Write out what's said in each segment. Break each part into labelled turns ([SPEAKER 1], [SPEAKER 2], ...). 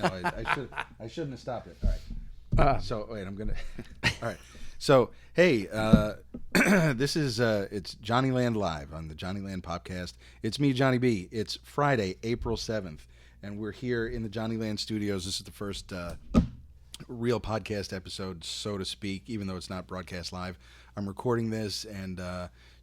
[SPEAKER 1] I shouldn't have stopped it. All right. So wait, I'm gonna. All right. So hey, this is it's JonnyLand live on the JonnyLand POPcast. It's me, Jonny B. It's Friday, April 7th, and we're here in the JonnyLand studios. This is the first real podcast episode, so to speak, even though it's not broadcast live. I'm recording this and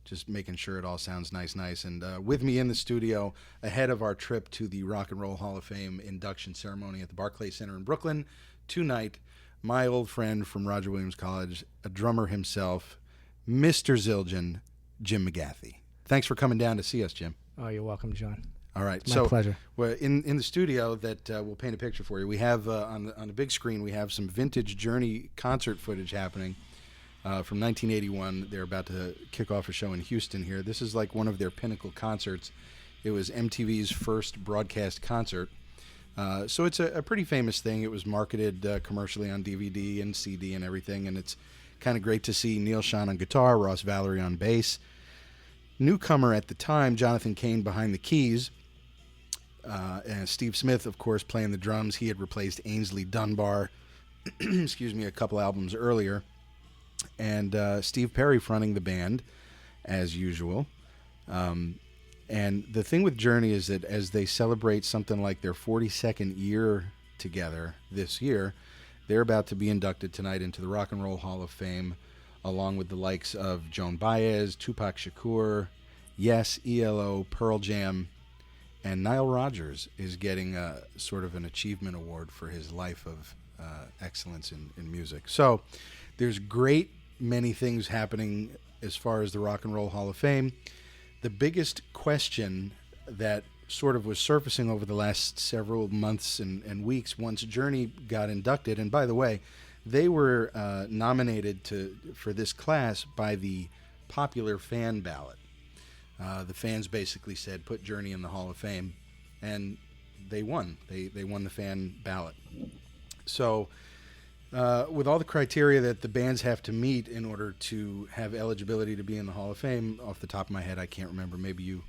[SPEAKER 1] just making sure it all sounds nice. And with me in the studio, ahead of our trip to the Rock and Roll Hall of Fame induction ceremony at the Barclays Center in Brooklyn tonight, my old friend from Roger Williams College, a drummer himself, Mr. Zildjian, Jim McGathy. Thanks for coming down to see us, Jim.
[SPEAKER 2] Oh, you're welcome, John.
[SPEAKER 1] All right,
[SPEAKER 2] My pleasure.
[SPEAKER 1] Well, in the studio that we'll paint a picture for you. We have on the big screen we have some vintage Journey concert footage happening from 1981. They're about to kick off a show in Houston here. This is like one of their pinnacle concerts. It was MTV's first broadcast concert, so it's a pretty famous thing. It was marketed commercially on DVD and CD and everything, and it's kind of great to see Neil Schon on guitar, Ross Valerie on bass. Newcomer at the time, Jonathan Cain behind the keys. And Steve Smith, of course, playing the drums. He had replaced Ainsley Dunbar, a couple albums earlier. And Steve Perry fronting the band, as usual. And the thing with Journey is that as they celebrate something like their 42nd year together this year, they're about to be inducted tonight into the Rock and Roll Hall of Fame, along with the likes of Joan Baez, Tupac Shakur, Yes, ELO, Pearl Jam, and Nile Rodgers is getting a sort of an achievement award for his life of excellence in music. So there's great many things happening as far as the Rock and Roll Hall of Fame. The biggest question that sort of was surfacing over the last several months and weeks once Journey got inducted, and by the way, they were nominated for this class by the popular fan ballot. The fans basically said, put Journey in the Hall of Fame, and they won. They won the fan ballot. So with all the criteria that the bands have to meet in order to have eligibility to be in the Hall of Fame, off the top of my head, I can't remember. Maybe you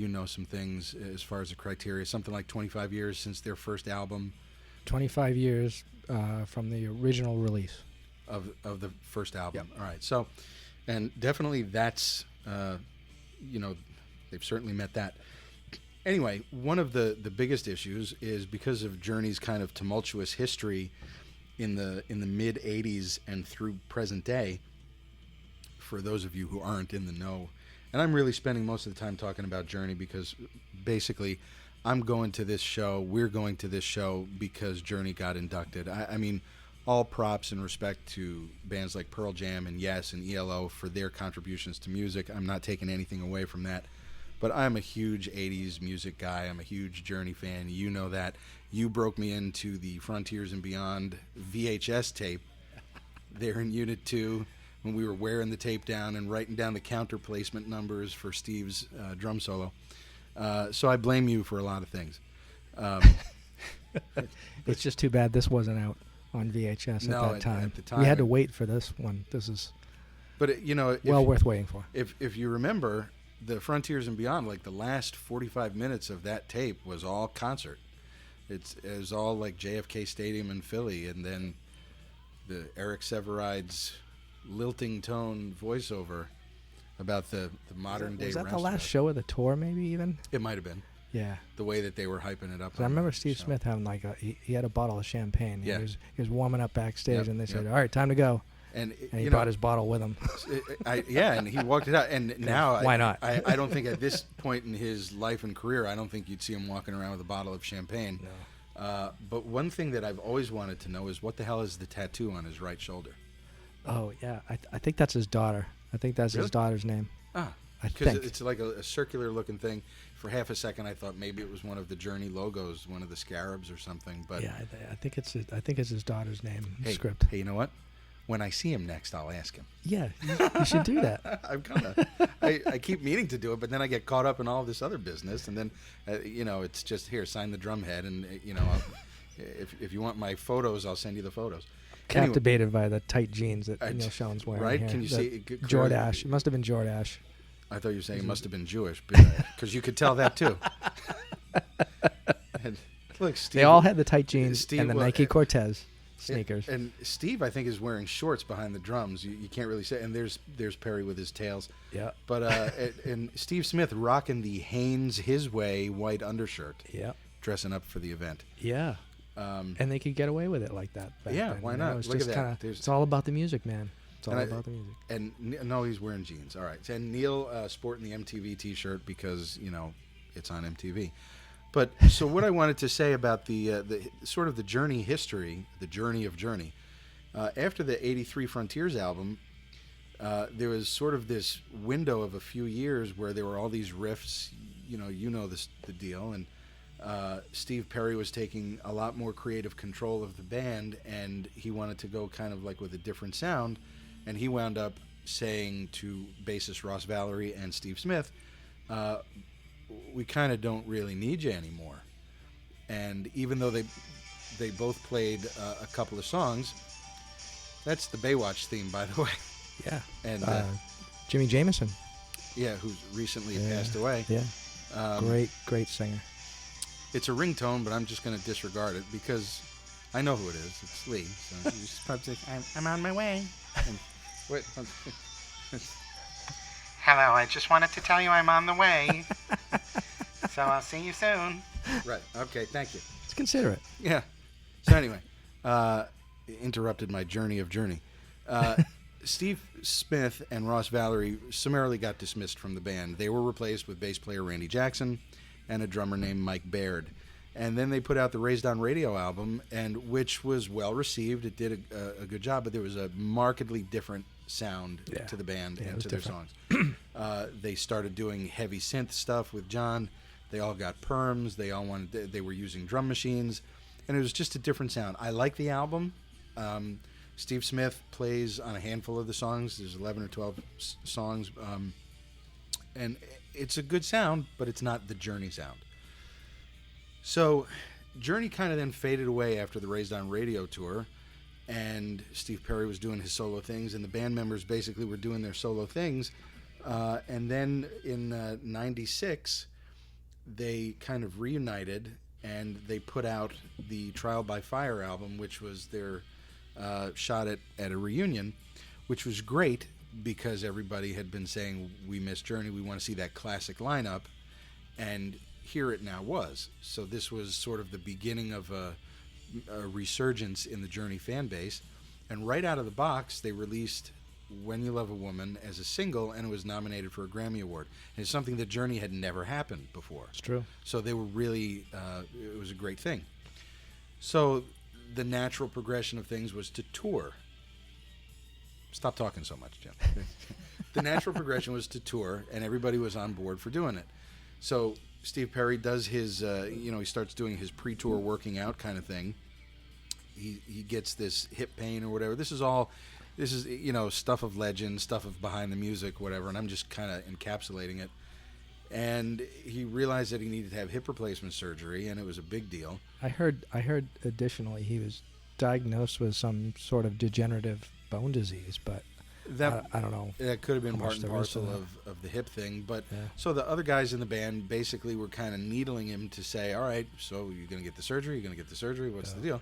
[SPEAKER 1] know some things as far as the criteria. Something like 25 years since their first album. 25
[SPEAKER 2] years from the original release.
[SPEAKER 1] Of the first album.
[SPEAKER 2] Yep.
[SPEAKER 1] All right. So, and definitely that's... they've certainly met that. Anyway, one of the biggest issues is because of Journey's kind of tumultuous history in the mid 80s and through present day. For those of you who aren't in the know, and I'm really spending most of the time talking about Journey because basically we're going to this show because Journey got inducted. I mean, all props and respect to bands like Pearl Jam and Yes and ELO for their contributions to music. I'm not taking anything away from that. But I'm a huge 80s music guy. I'm a huge Journey fan. You know that. You broke me into the Frontiers and Beyond VHS tape there in Unit 2 when we were wearing the tape down and writing down the counter placement numbers for Steve's drum solo. So I blame you for a lot of things.
[SPEAKER 2] It's just too bad this wasn't out on VHS at the time. We had to wait for this one. This is worth waiting for.
[SPEAKER 1] If you remember, the Frontiers and Beyond, like the last 45 minutes of that tape was all concert. It was all like JFK Stadium in Philly, and then the Eric Severide's lilting tone voiceover about the modern day.
[SPEAKER 2] Was that the last show of the tour? Maybe even
[SPEAKER 1] it might have been.
[SPEAKER 2] Yeah,
[SPEAKER 1] the way that they were hyping it up.
[SPEAKER 2] I remember Steve Smith having he had a bottle of champagne.
[SPEAKER 1] Yeah.
[SPEAKER 2] He was warming up backstage, and they said, "All right, time to go." And he brought his bottle with him.
[SPEAKER 1] And he walked it out. And now,
[SPEAKER 2] why not?
[SPEAKER 1] I don't think at this point in his life and career, I don't think you'd see him walking around with a bottle of champagne.
[SPEAKER 2] No.
[SPEAKER 1] But one thing that I've always wanted to know is what the hell is the tattoo on his right shoulder?
[SPEAKER 2] Oh yeah, I think that's his daughter. I think that's his daughter's name.
[SPEAKER 1] Because it's like a circular looking thing. For half a second, I thought maybe it was one of the Journey logos, one of the scarabs or something. But
[SPEAKER 2] yeah, I think it's his daughter's name.
[SPEAKER 1] Script. Hey, you know what? When I see him next, I'll ask him.
[SPEAKER 2] Yeah, you should do that.
[SPEAKER 1] I keep meaning to do it, but then I get caught up in all this other business, and then it's just here, sign the drum head, and if you want my photos, I'll send you the photos.
[SPEAKER 2] Captivated by the tight jeans that Neil Schon's wearing.
[SPEAKER 1] Right?
[SPEAKER 2] Here.
[SPEAKER 1] Can you see
[SPEAKER 2] Jordache? It must have been Jordache.
[SPEAKER 1] I thought you were saying it must have been Jewish, because you could tell that too. Look, Steve,
[SPEAKER 2] they all had the tight jeans and the Nike Cortez sneakers.
[SPEAKER 1] And Steve, I think, is wearing shorts behind the drums. You can't really say. And there's Perry with his tails.
[SPEAKER 2] Yeah.
[SPEAKER 1] But and Steve Smith rocking the Hanes His Way white undershirt.
[SPEAKER 2] Yeah.
[SPEAKER 1] Dressing up for the event.
[SPEAKER 2] Yeah. And they could get away with it like that.
[SPEAKER 1] Yeah,
[SPEAKER 2] then,
[SPEAKER 1] why not?
[SPEAKER 2] Look at that. It's all about the music, man. It's all about the music.
[SPEAKER 1] And no, he's wearing jeans. All right. And Neil sporting the MTV T-shirt because it's on MTV. But so what I wanted to say about the sort of the Journey history, the journey of Journey, after the '83 Frontiers album, there was sort of this window of a few years where there were all these riffs. The deal, and Steve Perry was taking a lot more creative control of the band, and he wanted to go kind of like with a different sound, and he wound up saying to bassist Ross Valerie and Steve Smith, we kind of don't really need you anymore. And even though they both played a couple of songs, that's the Baywatch theme, by the way.
[SPEAKER 2] Yeah.
[SPEAKER 1] And
[SPEAKER 2] Jimmy Jamison.
[SPEAKER 1] Yeah, who's recently passed away.
[SPEAKER 2] Yeah. Great singer.
[SPEAKER 1] It's a ringtone, but I'm just going to disregard it because I know who it is. It's Lee. So you just probably say, I'm on my way. And, wait. Hello, I just wanted to tell you I'm on the way. So I'll see you soon. Right. Okay, thank you.
[SPEAKER 2] It's considerate.
[SPEAKER 1] Yeah. So anyway, interrupted my journey of Journey. Steve Smith and Ross Valerie summarily got dismissed from the band. They were replaced with bass player Randy Jackson and a drummer named Mike Baird. And then they put out the Raised on Radio album, and which was well received. It did a good job, but there was a markedly different sound to the band and to their songs. They started doing heavy synth stuff with John. They all got perms. They were using drum machines, and it was just a different sound. I like the album. Steve Smith plays on a handful of the songs. There's 11 or 12 songs, and it's a good sound, but it's not the Journey sound. So Journey kind of then faded away after the Raised on Radio tour, and Steve Perry was doing his solo things, and the band members basically were doing their solo things. And then in '96, they kind of reunited, and they put out the Trial by Fire album, which was their shot at a reunion, which was great because everybody had been saying, we miss Journey, we want to see that classic lineup, and here it now was. So this was sort of the beginning of a resurgence in the Journey fan base, and right out of the box they released When You Love a Woman as a single, and it was nominated for a Grammy Award. And it's something that Journey had never happened before.
[SPEAKER 2] It's true.
[SPEAKER 1] So they were really, it was a great thing. So the natural progression of things was to tour. Stop talking so much, Jim. The natural progression was to tour, and everybody was on board for doing it. So Steve Perry does his, he starts doing his pre-tour working out kind of thing. He gets this hip pain or whatever. This is stuff of legend, stuff of behind the music, whatever, and I'm just kind of encapsulating it. And he realized that he needed to have hip replacement surgery, and it was a big deal.
[SPEAKER 2] I heard additionally he was diagnosed with some sort of degenerative bone disease, but I don't know.
[SPEAKER 1] That could have been part and parcel of the hip thing. But so the other guys in the band basically were kind of needling him to say, all right, so you're going to get the surgery? You're going to get the surgery? What's the deal?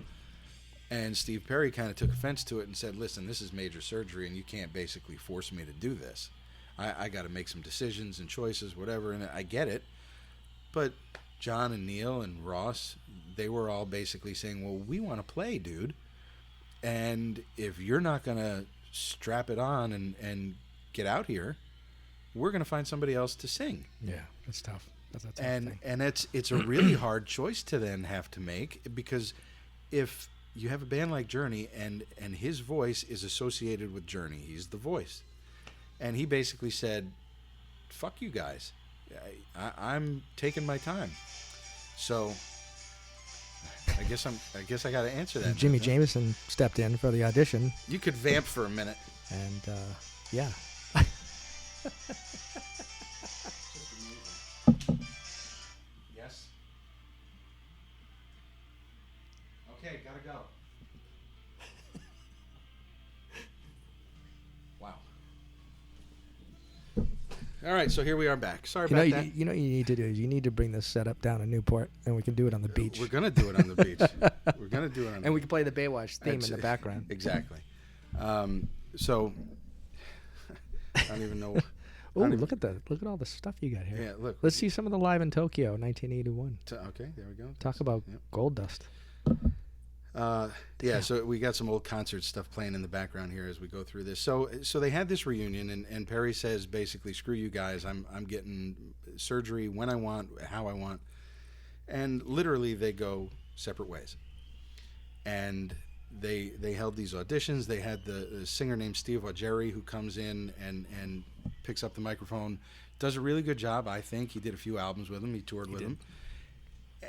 [SPEAKER 1] And Steve Perry kind of took offense to it and said, listen, this is major surgery, and you can't basically force me to do this. I got to make some decisions and choices, whatever, and I get it. But John and Neil and Ross, they were all basically saying, well, we want to play, dude. And if you're not going to strap it on and get out here, we're going to find somebody else to sing.
[SPEAKER 2] Yeah, that's tough. That's a tough thing.
[SPEAKER 1] And it's a really hard choice to then have to make, because if you have a band like Journey and his voice is associated with Journey, he's the voice. And he basically said, fuck you guys. I'm taking my time. So I guess I got to answer that.
[SPEAKER 2] Jimmy Jamison stepped in for the audition.
[SPEAKER 1] You could vamp for a minute.
[SPEAKER 2] And yeah.
[SPEAKER 1] Yes. Okay, gotta go. Wow. All right, so here we are back. Sorry about that.
[SPEAKER 2] You know what you need to do is you need to bring this setup down to Newport, and we can do it on the beach.
[SPEAKER 1] We're going to do it on the beach. We're going to do it on the beach.
[SPEAKER 2] And we can play the Baywatch theme in the background.
[SPEAKER 1] Exactly. So, I don't even know.
[SPEAKER 2] Oh, look at all the stuff you got here.
[SPEAKER 1] Yeah, look.
[SPEAKER 2] Let's see some of the Live in Tokyo, 1981.
[SPEAKER 1] Okay, there we go.
[SPEAKER 2] Talk about gold dust.
[SPEAKER 1] Yeah, so we got some old concert stuff playing in the background here as we go through this. So they had this reunion, and Perry says basically, "Screw you guys. I'm getting surgery when I want, how I want," and literally they go separate ways. And they held these auditions. They had the singer named Steve Augeri who comes in and picks up the microphone, does a really good job. I think he did a few albums with him. He toured with him.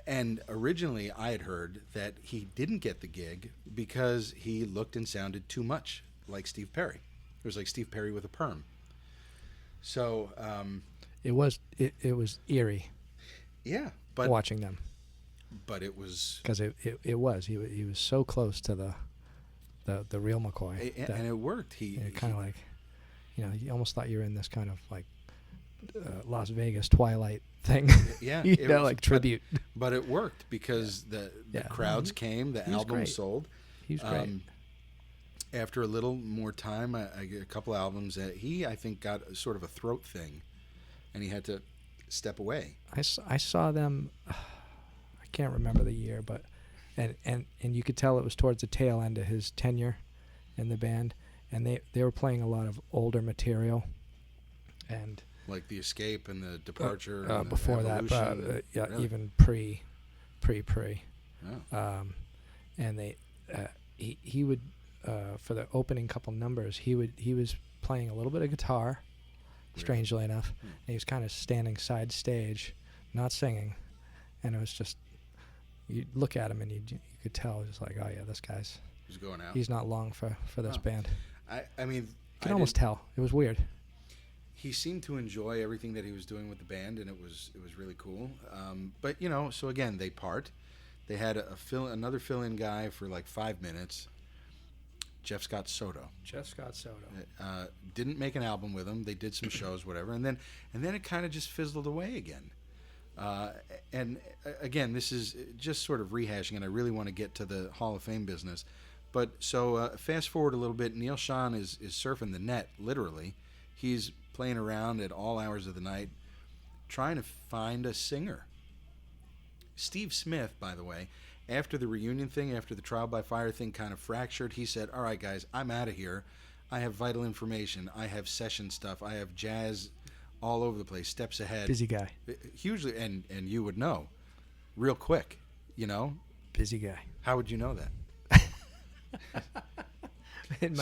[SPEAKER 1] And originally, I had heard that he didn't get the gig because he looked and sounded too much like Steve Perry. It was like Steve Perry with a perm. So
[SPEAKER 2] it was eerie.
[SPEAKER 1] Yeah, but
[SPEAKER 2] watching them.
[SPEAKER 1] But it was
[SPEAKER 2] because he was so close to the real McCoy,
[SPEAKER 1] and it worked. He
[SPEAKER 2] kind of like, you almost thought you were in this kind of like Las Vegas Twilight thing.
[SPEAKER 1] Yeah,
[SPEAKER 2] like tribute.
[SPEAKER 1] But it worked because the crowds came, the album sold.
[SPEAKER 2] He's great.
[SPEAKER 1] After a little more time, I get a couple albums. I think got sort of a throat thing, and he had to step away.
[SPEAKER 2] I saw them. I can't remember the year, but and you could tell it was towards the tail end of his tenure in the band, and they were playing a lot of older material, and
[SPEAKER 1] like The Escape and The Departure. And
[SPEAKER 2] before
[SPEAKER 1] that,
[SPEAKER 2] really? Even pre.
[SPEAKER 1] Oh.
[SPEAKER 2] And he would for the opening couple numbers he was playing a little bit of guitar, strangely enough, and he was kind of standing side stage, not singing, and it was just. You look at him and you could tell, just like, oh yeah, this guy's
[SPEAKER 1] he's going out.
[SPEAKER 2] He's not long for this band.
[SPEAKER 1] I mean,
[SPEAKER 2] you can almost tell. It was weird.
[SPEAKER 1] He seemed to enjoy everything that he was doing with the band, and it was really cool. But so again, they part. They had another fill-in guy for like 5 minutes. Jeff Scott Soto. Didn't make an album with him. They did some shows, whatever, and then it kind of just fizzled away again. And again, this is just sort of rehashing, and I really want to get to the Hall of Fame business. But so fast forward a little bit, Neil Schon is surfing the net, literally. He's playing around at all hours of the night, trying to find a singer. Steve Smith, by the way, after the reunion thing, after the trial by fire thing kind of fractured, he said, "All right, guys, I'm out of here. I have vital information. I have session stuff. I have jazz all over the place, steps ahead."
[SPEAKER 2] Busy guy.
[SPEAKER 1] Hugely, and you would know real quick,
[SPEAKER 2] Busy guy.
[SPEAKER 1] How would you know that?
[SPEAKER 2] in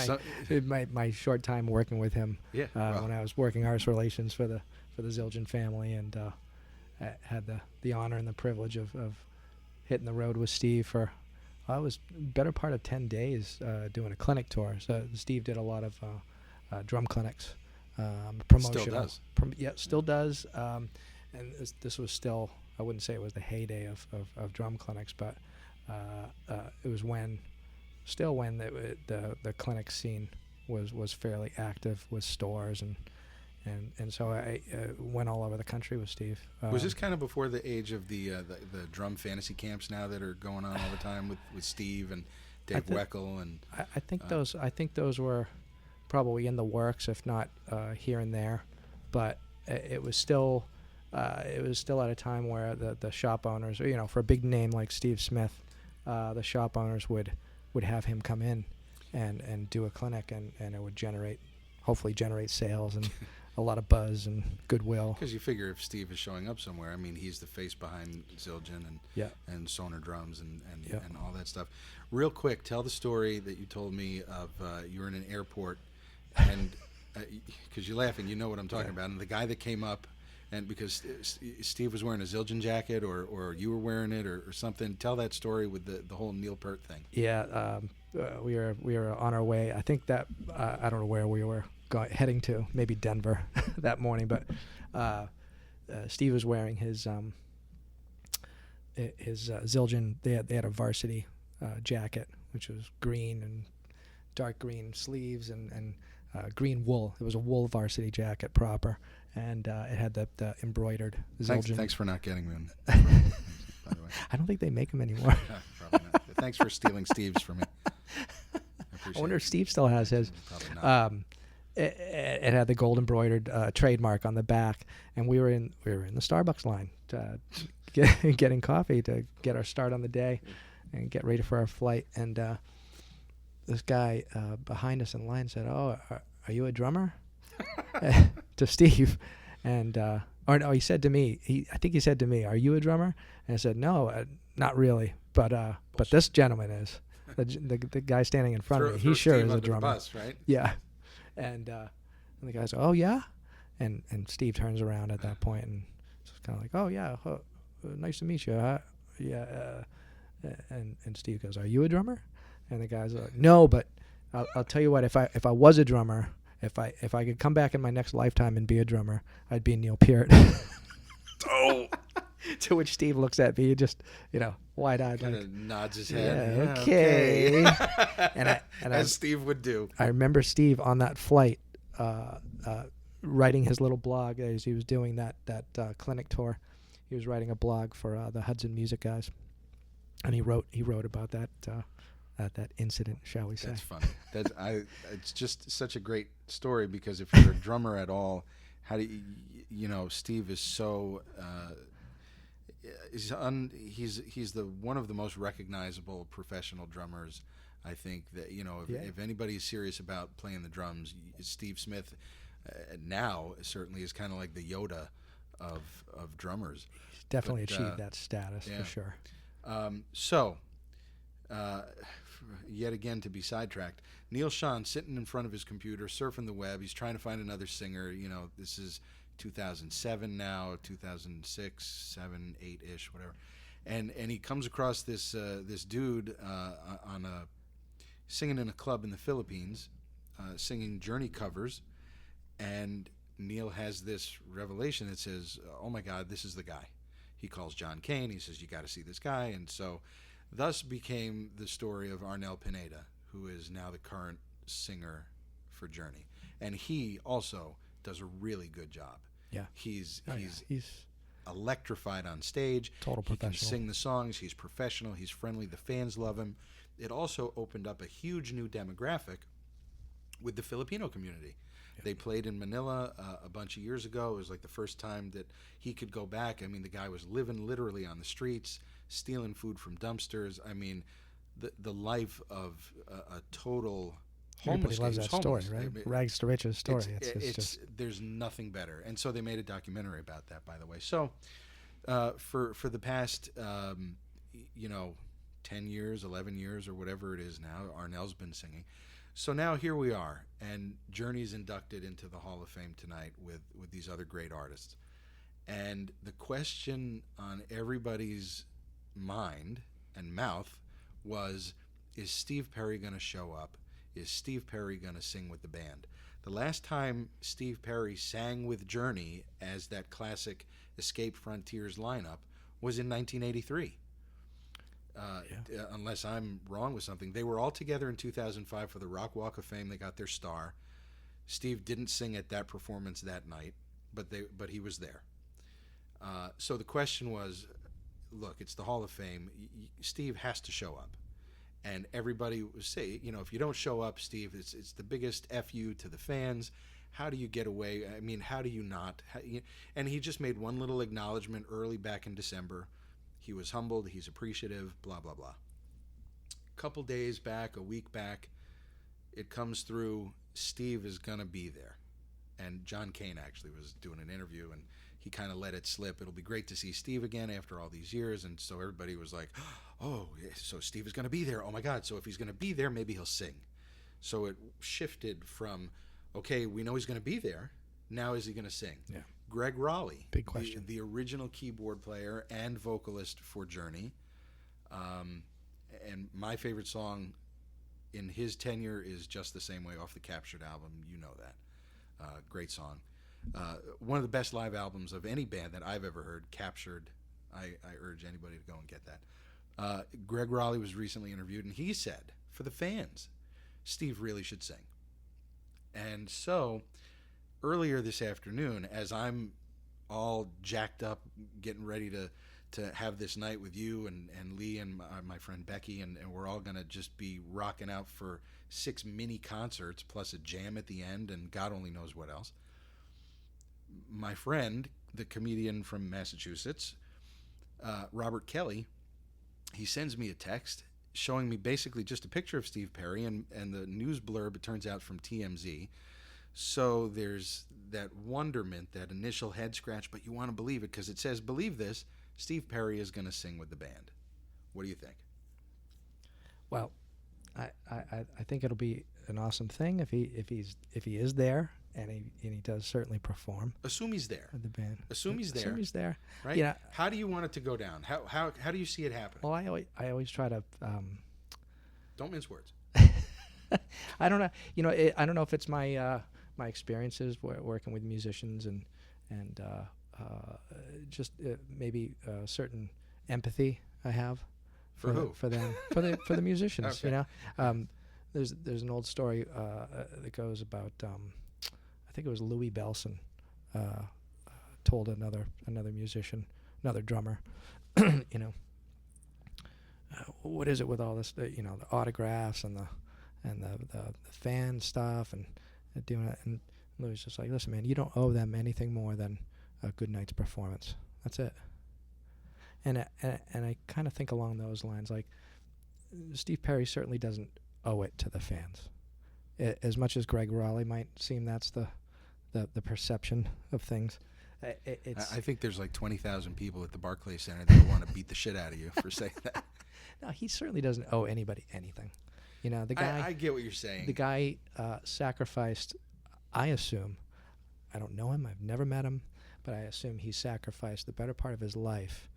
[SPEAKER 2] my short time working with him, when I was working artist relations for the Zildjian family, and I had the honor and the privilege of hitting the road with Steve for I was better part of 10 days doing a clinic tour. So Steve did a lot of drum clinics. Promotional.
[SPEAKER 1] Still does.
[SPEAKER 2] Still does. And this was still, I wouldn't say it was the heyday of drum clinics, but it was when the clinic scene was fairly active with stores, and so I went all over the country with Steve.
[SPEAKER 1] Was this kind of before the age of the drum fantasy camps now that are going on all the time with Steve and Dave Weckl and?
[SPEAKER 2] I think those were probably in the works, if not here and there, but it was still at a time where the shop owners, for a big name like Steve Smith, the shop owners would have him come in and do a clinic, and it would hopefully generate sales and a lot of buzz and goodwill.
[SPEAKER 1] Because you figure if Steve is showing up somewhere, I mean, he's the face behind Zildjian and Sonar Drums and all that stuff. Real quick, tell the story that you told me of you were in an airport, and because you're laughing, you know what I'm talking about. And the guy that came up, and because Steve was wearing a Zildjian jacket, or you were wearing it, or something. Tell that story with the whole Neil Peart thing.
[SPEAKER 2] Yeah, we were on our way. I think that I don't know where we were heading to, maybe Denver that morning. But Steve was wearing his Zildjian. They had a varsity jacket, which was green and dark green sleeves and green wool. It was a wool varsity jacket proper, and it had the embroidered
[SPEAKER 1] Thanks,
[SPEAKER 2] Zildjian.
[SPEAKER 1] thanks for not getting me one. By the way,
[SPEAKER 2] I don't think they make them anymore.
[SPEAKER 1] probably not. Thanks for stealing Steve's from me.
[SPEAKER 2] I wonder if Steve still has his.
[SPEAKER 1] Probably not.
[SPEAKER 2] It had the gold embroidered trademark on the back, and we were in the Starbucks line getting coffee to get our start on the day and get ready for our flight. And this guy behind us in line said, "Oh, are you a drummer?" to Steve, and or no, he said to me. I think he said to me, "Are you a drummer?" And I said, "No, not really, but this gentleman is." The guy standing in front of me, he sure
[SPEAKER 1] Steve
[SPEAKER 2] is a
[SPEAKER 1] under
[SPEAKER 2] drummer.
[SPEAKER 1] the bus, right?
[SPEAKER 2] Yeah, and the guy said, "Oh yeah," and Steve turns around at that point and it's kind of like, "Oh yeah, nice to meet you." Yeah, and Steve goes, "Are you a drummer?" And the guy's like, "No, but I'll tell you what. If I was a drummer, if I could come back in my next lifetime and be a drummer, I'd be Neil Peart."
[SPEAKER 1] Oh.
[SPEAKER 2] To which Steve looks at me, just wide-eyed,
[SPEAKER 1] Kind
[SPEAKER 2] like,
[SPEAKER 1] of nods his head.
[SPEAKER 2] Yeah, okay. and
[SPEAKER 1] As Steve would do.
[SPEAKER 2] I remember Steve on that flight writing his little blog as he was doing that clinic tour. He was writing a blog for the Hudson Music guys, and he wrote about that incident, shall we say?
[SPEAKER 1] That's funny. It's just such a great story because if you're a drummer at all, how do Steve is so. He's the one of the most recognizable professional drummers. I think that if anybody's serious about playing the drums, Steve Smith now certainly is kind of like the Yoda of drummers.
[SPEAKER 2] He's definitely achieved that status for sure.
[SPEAKER 1] So yet again to be sidetracked, Neil Schon sitting in front of his computer surfing the web. He's trying to find another singer. This is 2007 now, 2006, 7, 8-ish, whatever, and he comes across this dude singing in a club in the Philippines, singing Journey covers, and Neil has this revelation that says, "Oh my God, this is the guy." He calls John Kane. He says, "You got to see this guy," and so thus became the story of Arnel Pineda, who is now the current singer for Journey, and he also does a really good job.
[SPEAKER 2] Yeah,
[SPEAKER 1] he's electrified on stage.
[SPEAKER 2] Total professional.
[SPEAKER 1] He can sing the songs. He's professional. He's friendly. The fans love him. It also opened up a huge new demographic with the Filipino community. Yeah. They played in Manila a bunch of years ago. It was like the first time that he could go back. I mean, the guy was living literally on the streets, stealing food from dumpsters. I mean, the life of a total homeless.
[SPEAKER 2] Everybody loves that story, right?
[SPEAKER 1] I mean,
[SPEAKER 2] rags to riches story. It's just
[SPEAKER 1] there's nothing better, and so they made a documentary about that, by the way. So, for the past 10 years, 11 years, or whatever it is now, Arnel's been singing. So now here we are, and Journey's inducted into the Hall of Fame tonight with these other great artists. And the question on everybody's mind and mouth was, is Steve Perry going to show up? Is Steve Perry going to sing with the band? The last time Steve Perry sang with Journey as that classic Escape Frontiers lineup was in 1983. Unless I'm wrong with something. They were all together in 2005 for the Rock Walk of Fame. They got their star. Steve didn't sing at that performance that night, but he was there. So the question was, look, it's the Hall of Fame. Steve has to show up. And everybody would say, if you don't show up, Steve, it's the biggest FU to the fans. How do you get away? I mean, how do you not? And he just made one little acknowledgement early back in December. He was humbled. He's appreciative, blah, blah, blah. A couple days back, a week back, it comes through, Steve is going to be there. And John Kane actually was doing an interview, and he kind of let it slip. It'll be great to see Steve again after all these years. And so everybody was like, oh, so Steve is going to be there. Oh, my God. So if he's going to be there, maybe he'll sing. So it shifted from, okay, we know he's going to be there. Now is he going to sing?
[SPEAKER 2] Yeah.
[SPEAKER 1] Greg Raleigh,
[SPEAKER 2] big question.
[SPEAKER 1] The original keyboard player and vocalist for Journey. And my favorite song in his tenure is Just the Same Way off the Captured album. You know that. Great song. One of the best live albums of any band that I've ever heard, Captured. I urge anybody to go and get that. Greg Raleigh was recently interviewed, and he said, for the fans, Steve really should sing. And so earlier this afternoon, as I'm all jacked up, getting ready to have this night with you and Lee and my friend Becky, and we're all going to just be rocking out for 6 mini concerts plus a jam at the end and God only knows what else. My friend, the comedian from Massachusetts, Robert Kelly, he sends me a text showing me basically just a picture of Steve Perry and the news blurb, it turns out, from TMZ. So there's that wonderment, that initial head scratch, but you want to believe it because it says, believe this, Steve Perry is going to sing with the band. What do you think?
[SPEAKER 2] Well, I think it'll be an awesome thing if he is there, and he does certainly perform.
[SPEAKER 1] Assume he's there.
[SPEAKER 2] With the band.
[SPEAKER 1] Assume he's there.
[SPEAKER 2] Assume he's there.
[SPEAKER 1] Right?
[SPEAKER 2] Yeah.
[SPEAKER 1] How do you want it to go down? How do you see it happening?
[SPEAKER 2] Well, I always try to.
[SPEAKER 1] Don't mince words.
[SPEAKER 2] I don't know. I don't know if it's my my experiences working with musicians and just maybe a certain empathy I have
[SPEAKER 1] for who?
[SPEAKER 2] For them, for the musicians.
[SPEAKER 1] Okay.
[SPEAKER 2] There's an old story that goes about I think it was Louis Bellson told another musician, another drummer, what is it with all this, the autographs and the fan stuff and doing it, and Louis just like, listen, man, you don't owe them anything more than a good night's performance. That's it. And I kind of think along those lines, like Steve Perry certainly doesn't owe it to the fans. As much as Greg Raleigh might seem that's the perception of things.
[SPEAKER 1] I think there's like 20,000 people at the Barclays Center that want to beat the shit out of you for saying that.
[SPEAKER 2] No, he certainly doesn't owe anybody anything. The guy.
[SPEAKER 1] I get what you're saying.
[SPEAKER 2] The guy sacrificed. I assume. I don't know him. I've never met him, but I assume he sacrificed the better part of his life,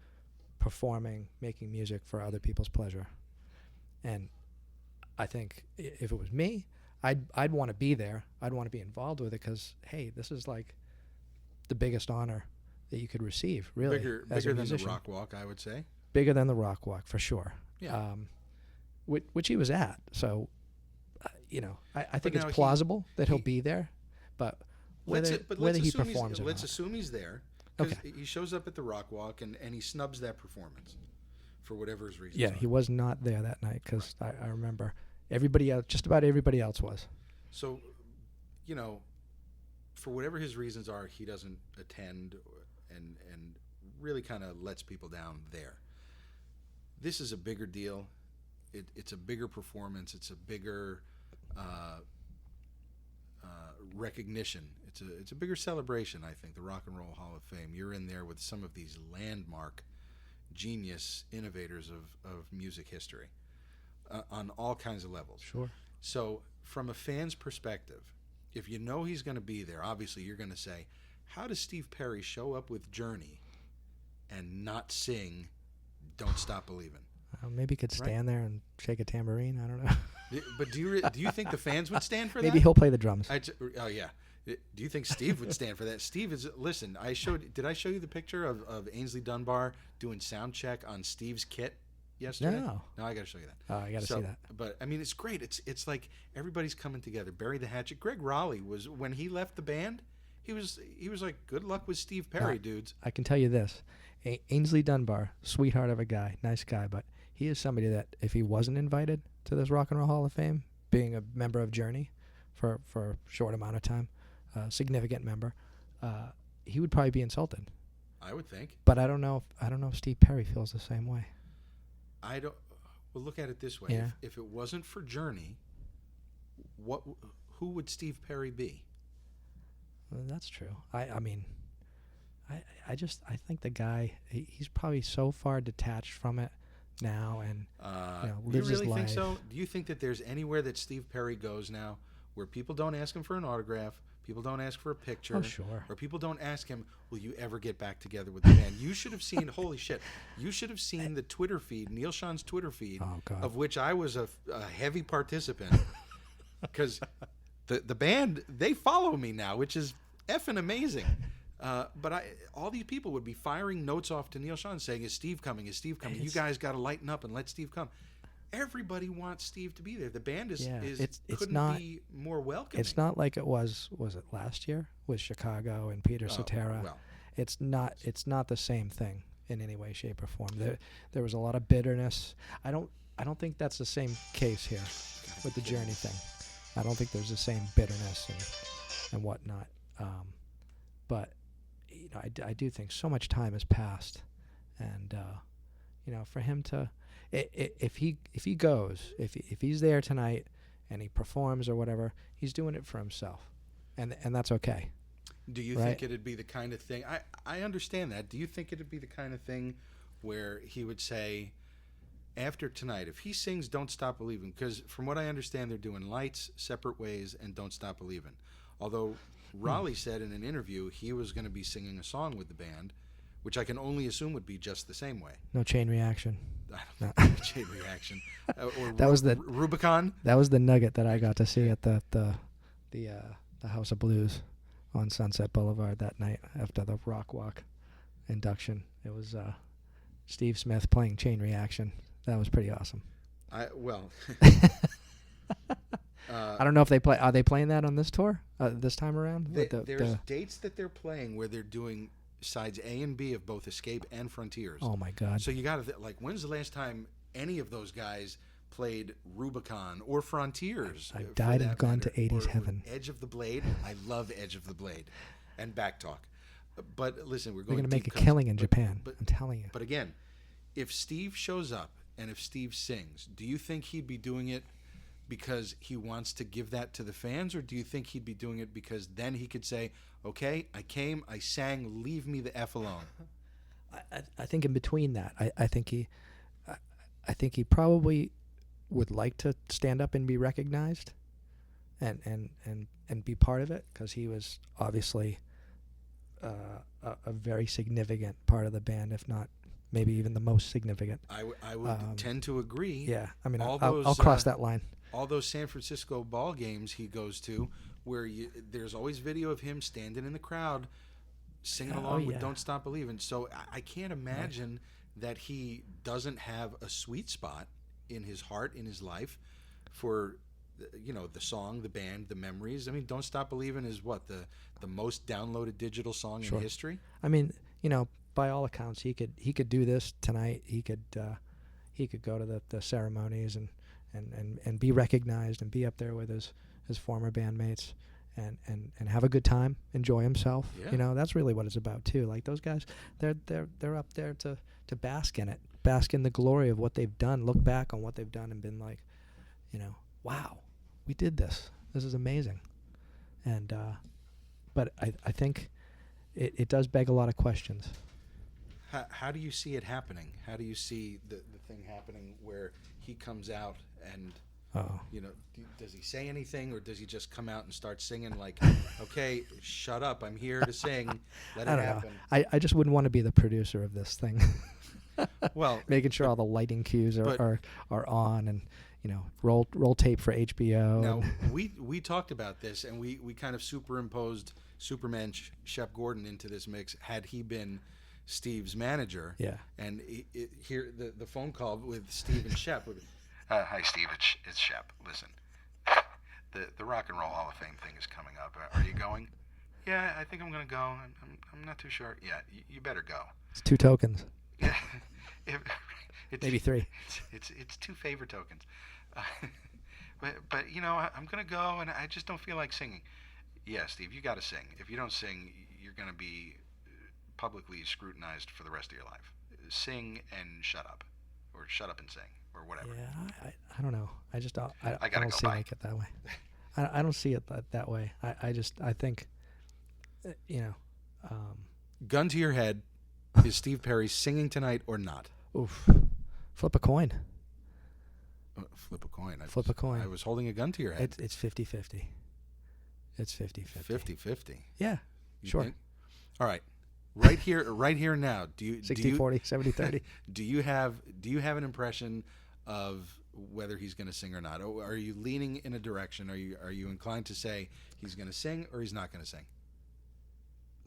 [SPEAKER 2] performing, making music for other people's pleasure. And I think if it was me, I'd want to be there. I'd want to be involved with it because, hey, this is like the biggest honor that you could receive, really.
[SPEAKER 1] Bigger than the Rock Walk, I would say.
[SPEAKER 2] Bigger than the Rock Walk, for sure.
[SPEAKER 1] Yeah.
[SPEAKER 2] Which he was at. So, I think it's plausible that he'll be there, but whether he performs or not.
[SPEAKER 1] Let's assume he's there because
[SPEAKER 2] Okay.
[SPEAKER 1] he shows up at the Rock Walk and he snubs that performance for whatever his reasons
[SPEAKER 2] Yeah,
[SPEAKER 1] are.
[SPEAKER 2] he was not there that night because I remember everybody else, just about everybody else was.
[SPEAKER 1] So, for whatever his reasons are, he doesn't attend and really kind of lets people down there. This is a bigger deal. It's a bigger performance. It's a bigger recognition. It's a bigger celebration, I think, the Rock and Roll Hall of Fame. You're in there with some of these landmark genius innovators of music history on all kinds of levels.
[SPEAKER 2] Sure.
[SPEAKER 1] So from a fan's perspective, if you know he's going to be there, obviously you're going to say, how does Steve Perry show up with Journey and not sing Don't Stop Believin'?
[SPEAKER 2] Maybe he could stand there and shake a tambourine. I don't know.
[SPEAKER 1] But do you think the fans would stand for that?
[SPEAKER 2] Maybe he'll play the drums.
[SPEAKER 1] Oh, yeah. Do you think Steve would stand for that? Steve is, listen, did I show you the picture of Ainsley Dunbar doing sound check on Steve's kit yesterday?
[SPEAKER 2] No,
[SPEAKER 1] I got to show you that.
[SPEAKER 2] Oh, I got to see that.
[SPEAKER 1] But I mean, it's great. It's like everybody's coming together. Bury the hatchet. Greg Raleigh was, when he left the band, he was like, good luck with Steve Perry, dudes.
[SPEAKER 2] I can tell you this: Ainsley Dunbar, sweetheart of a guy, nice guy, but he is somebody that if he wasn't invited to this Rock and Roll Hall of Fame, being a member of Journey for a short amount of time, significant member, he would probably be insulted.
[SPEAKER 1] I would think.
[SPEAKER 2] But I don't know if Steve Perry feels the same way.
[SPEAKER 1] I don't. Well, look at it this way:
[SPEAKER 2] Yeah.
[SPEAKER 1] if it wasn't for Journey, who would Steve Perry be?
[SPEAKER 2] Well, that's true. I mean, I think the guy he's probably so far detached from it now, and lives
[SPEAKER 1] you really
[SPEAKER 2] his life.
[SPEAKER 1] think so? Do you think that there's anywhere that Steve Perry goes now where people don't ask him for an autograph, people don't ask for a picture,
[SPEAKER 2] Oh, sure.
[SPEAKER 1] or people don't ask him, will you ever get back together with the band? You should have seen, holy shit, you should have seen the Twitter feed, Neil Sean's Twitter feed,
[SPEAKER 2] Oh, God.
[SPEAKER 1] of which I was a heavy participant, because the band, they follow me now, which is effing amazing. But all these people would be firing notes off to Neil Sean saying, is Steve coming? Is Steve coming? You guys got to lighten up and let Steve come. everybody wants Steve to be there. The band
[SPEAKER 2] it's
[SPEAKER 1] couldn't
[SPEAKER 2] not,
[SPEAKER 1] be more welcoming.
[SPEAKER 2] It's not like it was it last year with Chicago and Peter Cetera?
[SPEAKER 1] Well,
[SPEAKER 2] it's not the same thing in any way, shape, or form. There was a lot of bitterness. I don't think that's the same case here with the Journey thing. I don't think there's the same bitterness and whatnot. But you know, I do think so much time has passed, and you know, for him to, if he goes, if he's there tonight and he performs or whatever, he's doing it for himself, and that's okay.
[SPEAKER 1] Do you think it'd be the kind of thing? I understand that. Do you think it'd be the kind of thing where he would say, after tonight, if he sings "Don't Stop Believing," because from what I understand, they're doing Lights, Separate Ways, and "Don't Stop Believing." Although Raleigh said in an interview he was going to be singing a song with the band, which I can only assume would be just the same way.
[SPEAKER 2] No chain reaction.
[SPEAKER 1] I don't know, chain reaction. Or
[SPEAKER 2] That was the
[SPEAKER 1] Rubicon.
[SPEAKER 2] That was the nugget that I got to see at the House of Blues on Sunset Boulevard that night after the Rock Walk induction. It was Steve Smith playing Chain Reaction. That was pretty awesome. I don't know if they play. Are they playing that on this tour this time around?
[SPEAKER 1] There's dates that they're playing where they're doing sides A and B of both Escape and Frontiers.
[SPEAKER 2] Oh my God!
[SPEAKER 1] So you got to when's the last time any of those guys played Rubicon or Frontiers?
[SPEAKER 2] I've died and gone to 80s heaven.
[SPEAKER 1] Or Edge of the Blade. I love Edge of the Blade, and Back Talk. But listen, we're
[SPEAKER 2] going to make a
[SPEAKER 1] cuts,
[SPEAKER 2] killing in Japan. I'm telling you.
[SPEAKER 1] But again, if Steve shows up and if Steve sings, do you think he'd be doing it because he wants to give that to the fans, or do you think he'd be doing it because then he could say, okay, I came, I sang, leave me the F alone?
[SPEAKER 2] I think in between that, I think he probably would like to stand up and be recognized and be part of it, because he was obviously a very significant part of the band, if not maybe even the most significant.
[SPEAKER 1] I would tend to agree.
[SPEAKER 2] Yeah, I mean, I'll cross that line.
[SPEAKER 1] All those San Francisco ball games he goes to, where there's always video of him standing in the crowd, singing along with "Don't Stop Believing." So I can't imagine that he doesn't have a sweet spot in his heart, in his life, for the song, the band, the memories. I mean, "Don't Stop Believing" is what the most downloaded digital song in history.
[SPEAKER 2] I mean, by all accounts, he could do this tonight. He could go to the ceremonies and be recognized and be up there with his former bandmates and have a good time, enjoy himself.
[SPEAKER 1] Yeah.
[SPEAKER 2] That's really what it's about too. Like those guys, they're up there to bask in it, bask in the glory of what they've done, look back on what they've done and been like, wow, we did this. This is amazing. And but I think it does beg a lot of questions.
[SPEAKER 1] How do you see it happening? How do you see the thing happening where he comes out and, does he say anything, or does he just come out and start singing like, okay, shut up, I'm here to sing, let it happen?
[SPEAKER 2] I just wouldn't want to be the producer of this thing.
[SPEAKER 1] Well,
[SPEAKER 2] making sure all the lighting cues are on, and roll tape for HBO.
[SPEAKER 1] Now we talked about this, and we kind of superimposed Superman Shep Gordon into this mix had he been Steve's manager.
[SPEAKER 2] Yeah.
[SPEAKER 1] And here the phone call with Steve and Shep. Hi, Steve. It's Shep. Listen, the Rock and Roll Hall of Fame thing is coming up. Are you going? Yeah, I think I'm going to go. I'm not too sure. Yeah, you better go.
[SPEAKER 2] It's 2 tokens.
[SPEAKER 1] Yeah.
[SPEAKER 2] Maybe 3.
[SPEAKER 1] It's 2 favor tokens. But I'm going to go, and I just don't feel like singing. Yeah, Steve, you got to sing. If you don't sing, you're going to be publicly scrutinized for the rest of your life. Sing and shut up, or shut up and sing, or whatever.
[SPEAKER 2] Yeah, I don't know. I
[SPEAKER 1] gotta
[SPEAKER 2] don't
[SPEAKER 1] go
[SPEAKER 2] see
[SPEAKER 1] by.
[SPEAKER 2] like it that way. I don't see it that way. I think,
[SPEAKER 1] gun to your head, is Steve Perry singing tonight or not?
[SPEAKER 2] Oof, flip a coin.
[SPEAKER 1] Flip a coin.
[SPEAKER 2] Flip a coin.
[SPEAKER 1] I was holding a gun to your head.
[SPEAKER 2] It's 50-50. It's 50-50.
[SPEAKER 1] 50-50.
[SPEAKER 2] Yeah, sure.
[SPEAKER 1] Think? All right. Right here now.
[SPEAKER 2] 60-40, 70-30.
[SPEAKER 1] Do you have an impression of whether he's going to sing or not? Or are you leaning in a direction? Are you inclined to say he's going to sing or he's not going to sing?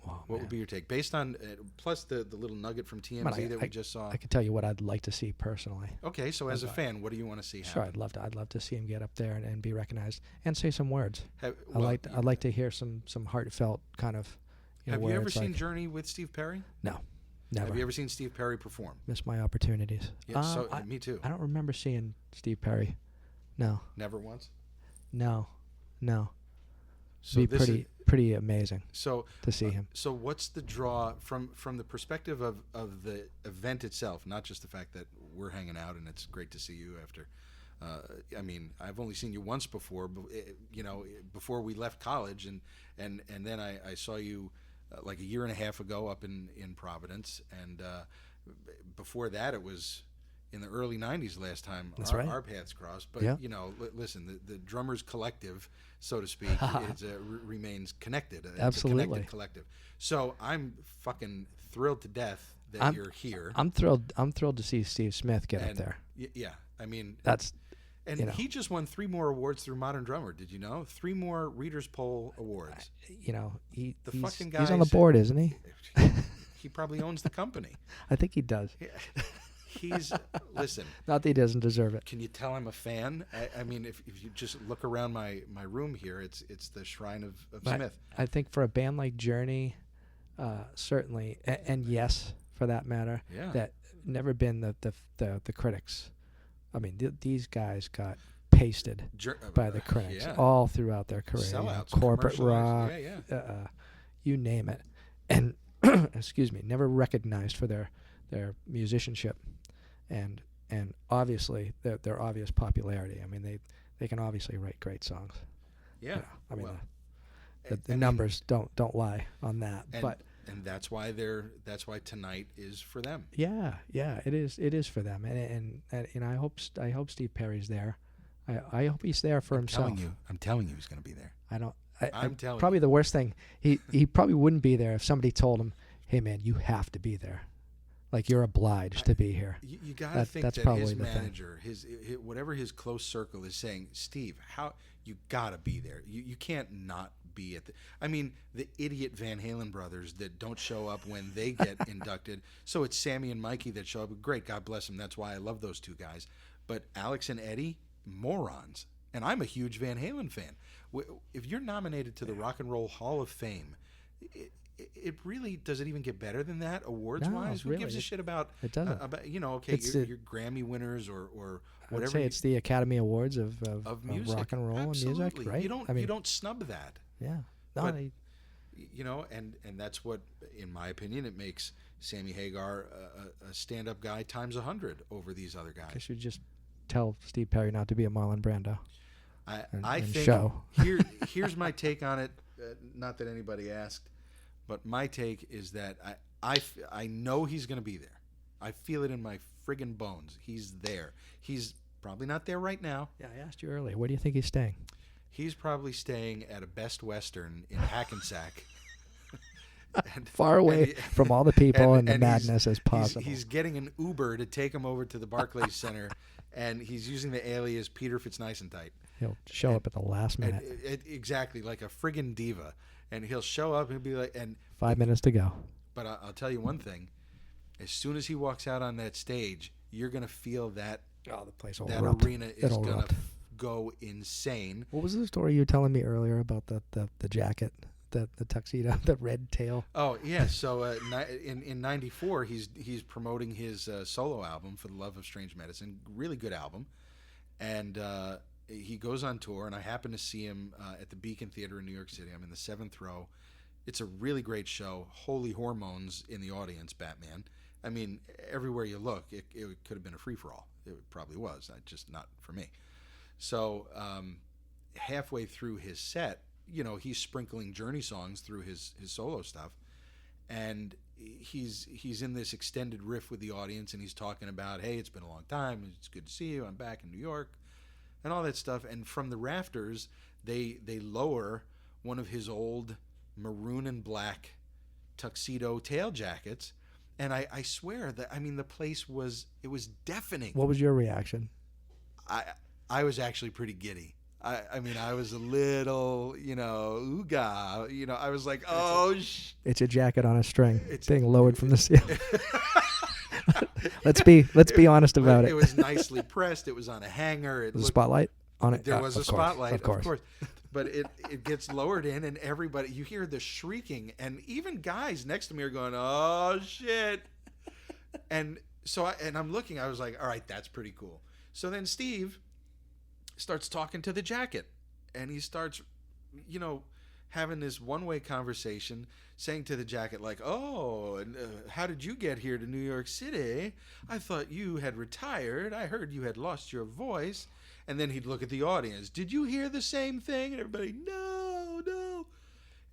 [SPEAKER 2] Oh,
[SPEAKER 1] What would be your take based on plus the little nugget from TMZ that we just saw?
[SPEAKER 2] I could tell you what I'd like to see personally.
[SPEAKER 1] Okay, so as a fan, what do you want to see happen?
[SPEAKER 2] Sure, I'd love to see him get up there and be recognized and say some words.
[SPEAKER 1] Well,
[SPEAKER 2] I'd like to hear some heartfelt kind of.
[SPEAKER 1] Have you ever seen Journey with Steve Perry?
[SPEAKER 2] No, never.
[SPEAKER 1] Have you ever seen Steve Perry perform?
[SPEAKER 2] Missed my opportunities.
[SPEAKER 1] Yeah, me too.
[SPEAKER 2] I don't remember seeing Steve Perry. No.
[SPEAKER 1] Never once?
[SPEAKER 2] No.
[SPEAKER 1] So
[SPEAKER 2] It'd be pretty amazing to see him.
[SPEAKER 1] So what's the draw from the perspective of the event itself, not just the fact that we're hanging out and it's great to see you after. I mean, I've only seen you once before, before we left college, and then I saw you like a year and a half ago up in Providence, and before that it was in the early 90s last time our paths crossed. But, listen, the Drummers Collective, so to speak, remains connected.
[SPEAKER 2] Absolutely.
[SPEAKER 1] It's a connected collective. So I'm fucking thrilled to death that you're here.
[SPEAKER 2] I'm thrilled to see Steve Smith get up there.
[SPEAKER 1] Yeah. I mean,
[SPEAKER 2] that's...
[SPEAKER 1] And he just won 3 more awards through Modern Drummer. Did you know? 3 more Reader's Poll awards.
[SPEAKER 2] He's
[SPEAKER 1] fucking guy.
[SPEAKER 2] He's on the board, isn't he?
[SPEAKER 1] He probably owns the company.
[SPEAKER 2] I think he does.
[SPEAKER 1] Yeah. Listen.
[SPEAKER 2] Not that he doesn't deserve it.
[SPEAKER 1] Can you tell I'm a fan? I mean, if you just look around my room here, it's the shrine of Smith.
[SPEAKER 2] I think for a band like Journey, certainly, and Yes, for that matter, that never been the critics. I mean, these guys got pasted by the critics all throughout their career.
[SPEAKER 1] Sellouts,
[SPEAKER 2] corporate rock, you name it, and excuse me, never recognized for their musicianship, and obviously their obvious popularity. I mean, they can obviously write great songs.
[SPEAKER 1] Yeah,
[SPEAKER 2] I mean, the numbers don't lie on that,
[SPEAKER 1] And that's why tonight is for them.
[SPEAKER 2] Yeah, it is for them, and I hope Steve Perry's there. I hope he's there for himself.
[SPEAKER 1] I'm telling you, he's going to be there. I'm telling
[SPEAKER 2] probably
[SPEAKER 1] you.
[SPEAKER 2] The worst thing, he probably wouldn't be there if somebody told him, "Hey man, you have to be there. Like you're obliged to be here."
[SPEAKER 1] You got to think that his manager, his whatever his close circle is saying, Steve, how you got to be there. You can't not be at the idiot Van Halen brothers that don't show up when they get inducted. So it's Sammy and Mikey that show up. Great, God bless them. That's why I love those two guys. But Alex and Eddie, morons. And I'm a huge Van Halen fan. If you're nominated to the Rock and Roll Hall of Fame, it really does it even get better than that awards wise? Who gives a shit about
[SPEAKER 2] it? Doesn't
[SPEAKER 1] about your Grammy winners or whatever?
[SPEAKER 2] I'd say it's the Academy Awards of
[SPEAKER 1] music.
[SPEAKER 2] Rock and roll.
[SPEAKER 1] Absolutely.
[SPEAKER 2] And music, right?
[SPEAKER 1] You don't snub that.
[SPEAKER 2] Yeah. No,
[SPEAKER 1] but, and that's what, in my opinion, it makes Sammy Hagar a stand-up guy times 100 over these other guys.
[SPEAKER 2] I should just tell Steve Perry not to be a Marlon Brando.
[SPEAKER 1] I think
[SPEAKER 2] show.
[SPEAKER 1] Here's my take on it. Not that anybody asked, but my take is that I know he's going to be there. I feel it in my friggin' bones. He's there. He's probably not there right now.
[SPEAKER 2] Yeah, I asked you earlier. Where do you think he's staying?
[SPEAKER 1] He's probably staying at a Best Western in Hackensack.
[SPEAKER 2] Far away from all the people and the madness as possible.
[SPEAKER 1] He's getting an Uber to take him over to the Barclays Center, and he's using the alias Peter Fitznicentite.
[SPEAKER 2] He'll show up at the last minute.
[SPEAKER 1] Exactly, like a friggin' diva. And he'll show up and be like...
[SPEAKER 2] 5 minutes to go.
[SPEAKER 1] But I'll tell you one thing. As soon as he walks out on that stage, you're going to feel that...
[SPEAKER 2] Oh, the place will
[SPEAKER 1] that
[SPEAKER 2] erupt.
[SPEAKER 1] Arena is going to go insane.
[SPEAKER 2] What was the story you were telling me earlier about the jacket, the tuxedo, the red tail?
[SPEAKER 1] Oh yeah, so in '94 he's promoting his solo album, For the Love of Strange Medicine, really good album, and he goes on tour, and I happen to see him at the Beacon Theater in New York City. I'm in the 7th row. It's a really great show. Holy hormones in the audience, Batman. I mean, everywhere you look, it could have been a free-for-all. It probably was, just not for me. So halfway through his set, he's sprinkling Journey songs through his solo stuff, and he's in this extended riff with the audience, and he's talking about, hey, it's been a long time, it's good to see you, I'm back in New York, and all that stuff. And from the rafters, they lower one of his old maroon and black tuxedo tail jackets, and I swear that, the place was deafening.
[SPEAKER 2] What was your reaction?
[SPEAKER 1] I was actually pretty giddy. I mean, I was a little, ooga. I was like, oh,
[SPEAKER 2] it's a jacket on a string,
[SPEAKER 1] It's-
[SPEAKER 2] being lowered from the ceiling. Let's be honest about it.
[SPEAKER 1] It was nicely pressed. It was on a hanger. It
[SPEAKER 2] Was a
[SPEAKER 1] looked,
[SPEAKER 2] spotlight on it?
[SPEAKER 1] there was a
[SPEAKER 2] Of course,
[SPEAKER 1] spotlight,
[SPEAKER 2] of course.
[SPEAKER 1] But it gets lowered in, and everybody, you hear the shrieking, and even guys next to me are going, oh shit. And so I'm looking, I was like, all right, that's pretty cool. So then Steve starts talking to the jacket, and he starts, having this one-way conversation, saying to the jacket, like, oh, and how did you get here to New York City? I thought you had retired. I heard you had lost your voice. And then he'd look at the audience. Did you hear the same thing? And everybody, no.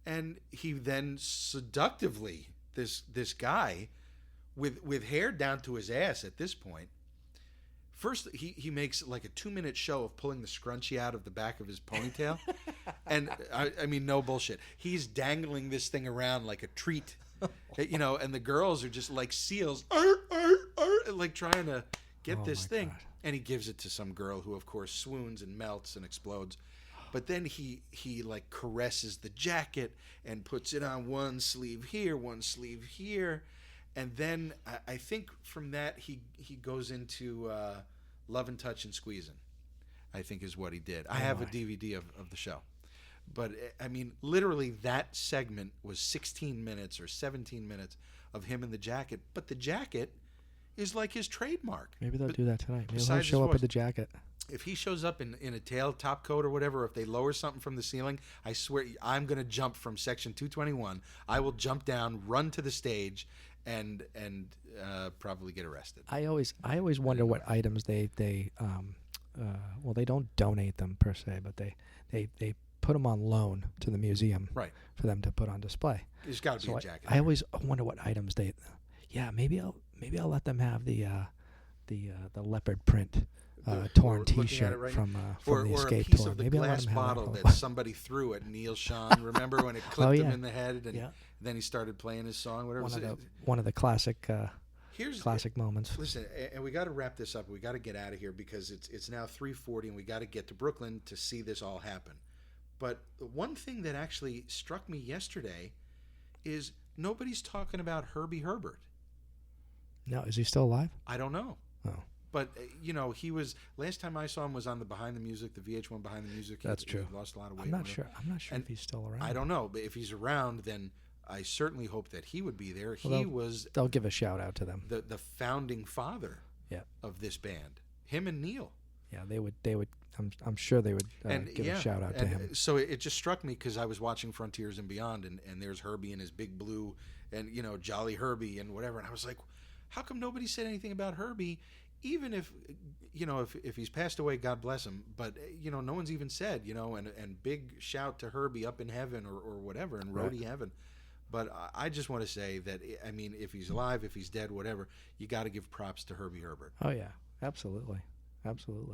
[SPEAKER 1] And he then seductively, this guy with hair down to his ass at this point, first he makes like a 2-minute show of pulling the scrunchie out of the back of his ponytail. And I mean, no bullshit. He's dangling this thing around like a treat, and the girls are just like seals, like trying to get this thing.
[SPEAKER 2] God.
[SPEAKER 1] And he gives it to some girl who, of course, swoons and melts and explodes. But then he like caresses the jacket and puts it on one sleeve here, one sleeve here. And then I think from that he goes into Love and Touch and Squeezing, I think is what he did. I have a DVD of the show. But, I mean, literally that segment was 16 minutes or 17 minutes of him in the jacket. But the jacket is like his trademark.
[SPEAKER 2] Maybe they'll do that tonight. Maybe he'll
[SPEAKER 1] besides
[SPEAKER 2] show
[SPEAKER 1] his
[SPEAKER 2] up
[SPEAKER 1] voice.
[SPEAKER 2] with the jacket.
[SPEAKER 1] If he shows up in a tail top coat or whatever, if they lower something from the ceiling, I swear I'm going to jump from section 221. I will jump down, run to the stage, and probably get arrested.
[SPEAKER 2] I always wonder what items they don't donate them per se, but they put them on loan to the museum,
[SPEAKER 1] Right.
[SPEAKER 2] for them to put on display.
[SPEAKER 1] There's got to be a jacket.
[SPEAKER 2] I always wonder what items they. Yeah, maybe I'll let them have the leopard print torn
[SPEAKER 1] looking at
[SPEAKER 2] T-shirt
[SPEAKER 1] it right
[SPEAKER 2] from
[SPEAKER 1] or
[SPEAKER 2] the
[SPEAKER 1] a
[SPEAKER 2] escape
[SPEAKER 1] piece
[SPEAKER 2] tour.
[SPEAKER 1] of the
[SPEAKER 2] Maybe I'll let
[SPEAKER 1] glass
[SPEAKER 2] them have
[SPEAKER 1] bottle
[SPEAKER 2] that.
[SPEAKER 1] that somebody threw at Neil Sean. Remember when it clipped him
[SPEAKER 2] yeah.
[SPEAKER 1] in the head, and
[SPEAKER 2] Yeah.
[SPEAKER 1] then he started playing his song, whatever.
[SPEAKER 2] One of the classic
[SPEAKER 1] Here's
[SPEAKER 2] classic moments.
[SPEAKER 1] Listen, and we got to wrap this up. We got to get out of here because it's now 3:40, and we got to get to Brooklyn to see this all happen. But one thing that actually struck me yesterday is nobody's talking about Herbie Herbert.
[SPEAKER 2] No, is he still alive?
[SPEAKER 1] I don't know.
[SPEAKER 2] Oh.
[SPEAKER 1] But, he was, last time I saw him was on the Behind the Music, the VH1 Behind the Music.
[SPEAKER 2] That's true.
[SPEAKER 1] He lost a lot of weight.
[SPEAKER 2] I'm not
[SPEAKER 1] whatever.
[SPEAKER 2] sure
[SPEAKER 1] And
[SPEAKER 2] if he's still around.
[SPEAKER 1] I don't know, but if he's around, then I certainly hope that he would be there.
[SPEAKER 2] Well,
[SPEAKER 1] He was
[SPEAKER 2] They'll give a shout out to them.
[SPEAKER 1] the founding father
[SPEAKER 2] Yeah.
[SPEAKER 1] of this band. Him and Neil.
[SPEAKER 2] Yeah, they would. I'm sure they would give a shout out to him.
[SPEAKER 1] So it just struck me because I was watching Frontiers and Beyond, and there's Herbie and his big blue, and Jolly Herbie and whatever, and I was like, how come nobody said anything about Herbie? Even if if he's passed away, God bless him, but no one's even said, and big shout to Herbie up in heaven or whatever, in roadie heaven. But I just want to say that, I mean, if he's alive, if he's dead, whatever, you got to give props to Herbie Herbert.
[SPEAKER 2] Oh yeah, absolutely.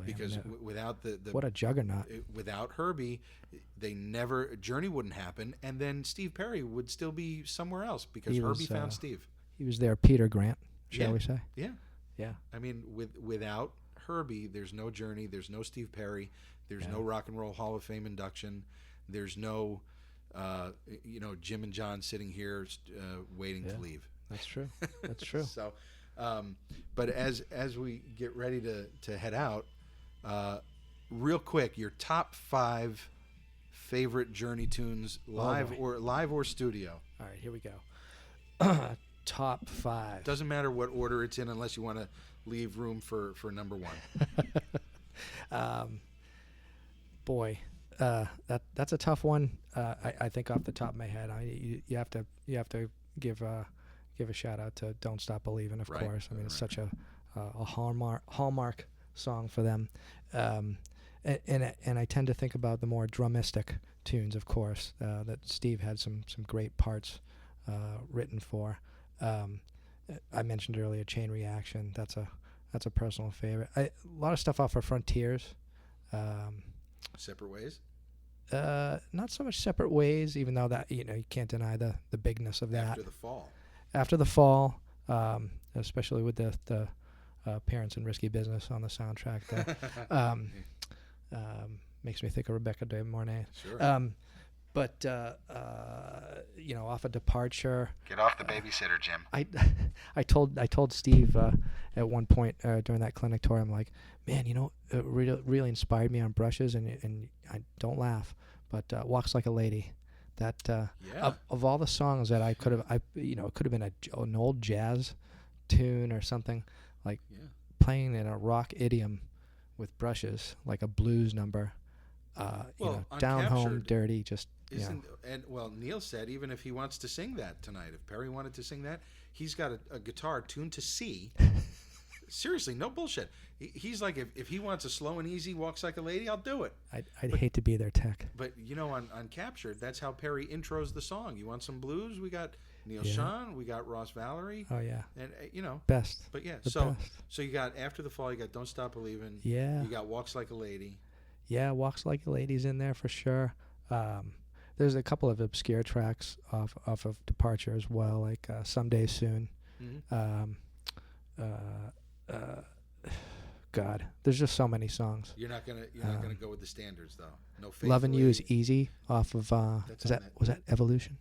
[SPEAKER 1] Because without the
[SPEAKER 2] what a juggernaut.
[SPEAKER 1] Without Herbie, Journey wouldn't happen, and then Steve Perry would still be somewhere else because Herbie found Steve.
[SPEAKER 2] He was their Peter Grant, shall we say?
[SPEAKER 1] Yeah.
[SPEAKER 2] Yeah.
[SPEAKER 1] I mean, without Herbie, there's no Journey, there's no Steve Perry, there's no Rock and Roll Hall of Fame induction, there's no Jim and John sitting here waiting to leave.
[SPEAKER 2] That's true. That's true.
[SPEAKER 1] So, but as we get ready to head out, real quick, your top 5 favorite Journey tunes, live or studio.
[SPEAKER 2] All right, here we go. Top 5.
[SPEAKER 1] Doesn't matter what order it's in, unless you want to leave room for number 1.
[SPEAKER 2] Boy, that's a tough one. I think off the top of my head, you have to give a shout out to "Don't Stop Believing," of course. I mean, it's such a hallmark song for them. And I tend to think about the more drumistic tunes, of course, that Steve had some great parts written for. I mentioned earlier Chain Reaction. That's a personal favorite. A lot of stuff off of Frontiers.
[SPEAKER 1] Separate Ways?
[SPEAKER 2] Not so much Separate Ways, even though that you can't deny the bigness of that. After the Fall, especially with the Parents in Risky Business on the soundtrack there. Makes me think of Rebecca De Mornay.
[SPEAKER 1] Sure.
[SPEAKER 2] But off a departure.
[SPEAKER 1] Get off the babysitter, Jim.
[SPEAKER 2] I told Steve at one point during that clinic tour, I'm like, man, it really inspired me on Brushes, and I don't laugh, but Walks Like a Lady. That of all the songs that I could have, it could have been an old jazz tune or something, like playing in a rock idiom with Brushes, like a blues number. Down home, dirty, just.
[SPEAKER 1] Neil said even if he wants to sing that tonight, if Perry wanted to sing that, he's got a guitar tuned to C. Seriously, no bullshit. He's like, if he wants a slow and easy Walks Like a Lady, I'll do it.
[SPEAKER 2] I'd hate to be their tech.
[SPEAKER 1] But on Captured, that's how Perry intros the song. You want some blues? We got Neil Schon, we got Ross Valerie.
[SPEAKER 2] Oh yeah,
[SPEAKER 1] and
[SPEAKER 2] best.
[SPEAKER 1] But yeah,
[SPEAKER 2] best.
[SPEAKER 1] So you got After the Fall, you got Don't Stop Believin'.
[SPEAKER 2] Yeah.
[SPEAKER 1] You got Walks Like a Lady.
[SPEAKER 2] Yeah, Walks Like a Lady's in there for sure. There's a couple of obscure tracks off of Departure as well, like Someday Soon.
[SPEAKER 1] Mm-hmm.
[SPEAKER 2] God, there's just so many songs.
[SPEAKER 1] You're not gonna go with the standards though. No.
[SPEAKER 2] Lovin' You Is Easy off of was that Evolution?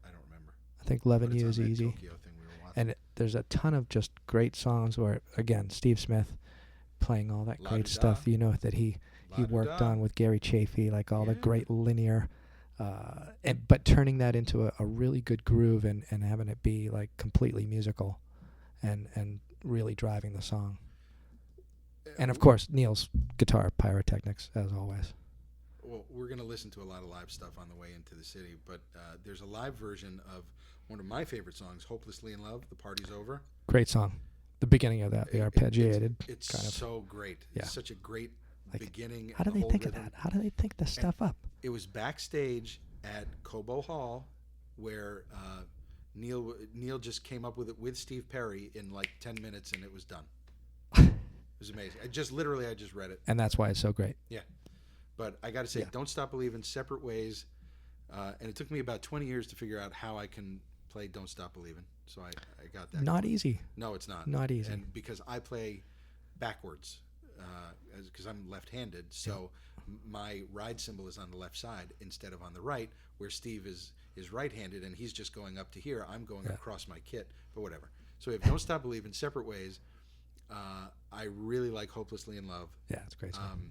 [SPEAKER 1] I don't remember.
[SPEAKER 2] I think Lovin' You Is Easy.
[SPEAKER 1] Tokyo thing we were watching.
[SPEAKER 2] And there's a ton of just great songs where again Steve Smith playing all that great stuff that he worked on with Gary Chafee, like all the great linear. But turning that into a really good groove and having it be like completely musical and really driving the song. And of course, Neil's guitar pyrotechnics, as always.
[SPEAKER 1] Well, we're going to listen to a lot of live stuff on the way into the city, but there's a live version of one of my favorite songs, Hopelessly in Love, The Party's Over.
[SPEAKER 2] Great song. The beginning of that, the arpeggiated.
[SPEAKER 1] It's
[SPEAKER 2] kind of,
[SPEAKER 1] so great.
[SPEAKER 2] Yeah.
[SPEAKER 1] It's such a great beginning.
[SPEAKER 2] How do they think of that? How do they think this stuff up? It
[SPEAKER 1] was backstage at Cobo Hall where Neil just came up with it with Steve Perry in like 10 minutes and it was done. It was amazing. I just read it.
[SPEAKER 2] And that's why it's so great.
[SPEAKER 1] Yeah. But I got to say, Don't Stop Believin', Separate Ways. And it took me about 20 years to figure out how I can play Don't Stop Believin'. So I got that.
[SPEAKER 2] Not easy.
[SPEAKER 1] No, it's not.
[SPEAKER 2] Not easy.
[SPEAKER 1] And because I play backwards, because I'm left-handed, so my ride cymbal is on the left side instead of on the right, where Steve is right-handed, and he's just going up to here. I'm going across my kit, but whatever. So we have Don't Stop Believin', Separate Ways. I really like Hopelessly in Love.
[SPEAKER 2] Yeah, it's a great song.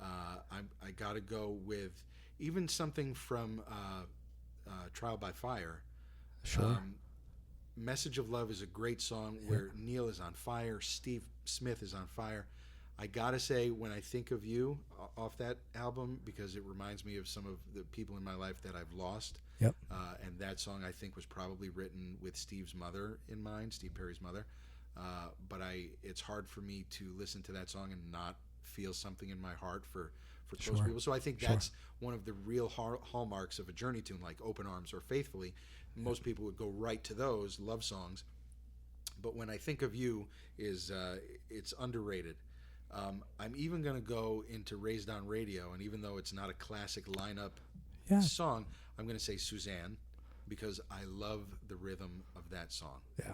[SPEAKER 1] I got to go with even something from Trial by Fire.
[SPEAKER 2] Sure.
[SPEAKER 1] Message of Love is a great song where Neil is on fire, Steve Smith is on fire. I got to say, when I think of you off that album, because it reminds me of some of the people in my life that I've lost.
[SPEAKER 2] Yep.
[SPEAKER 1] And that song, I think, was probably written with Steve's mother in mind, Steve Perry's mother. But it's hard for me to listen to that song and not feel something in my heart for close people. So I think that's one of the real hallmarks of a Journey tune, like Open Arms or Faithfully. Most people would go right to those love songs. But when I think of you, it's underrated. I'm even going to go into Raised on Radio, and even though it's not a classic lineup song, I'm going to say Suzanne, because I love the rhythm of that song.
[SPEAKER 2] Yeah.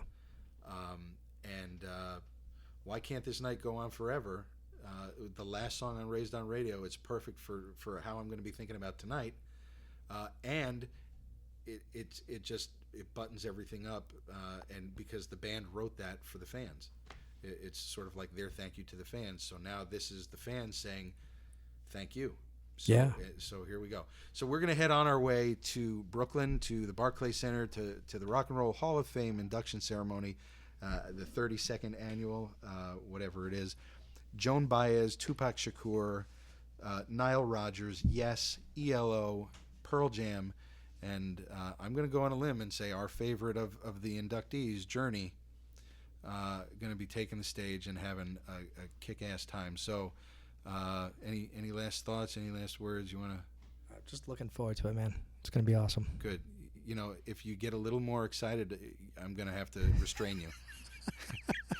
[SPEAKER 1] And Why Can't This Night Go On Forever? The last song on Raised on Radio, it's perfect for how I'm going to be thinking about tonight. And it buttons everything up, and because the band wrote that for the fans. It's sort of like their thank you to the fans. So now this is the fans saying thank you. So, so here we go. So we're going to head on our way to Brooklyn, to the Barclays Center, to the Rock and Roll Hall of Fame induction ceremony, the 32nd annual, whatever it is. Joan Baez, Tupac Shakur, Nile Rodgers, Yes, ELO, Pearl Jam, and I'm going to go on a limb and say our favorite of the inductees, Journey, going to be taking the stage and having a kick-ass time. So any last thoughts, any last words you want to?
[SPEAKER 2] Just looking forward to it, man. It's going to be awesome.
[SPEAKER 1] Good. If you get a little more excited, I'm going to have to restrain you.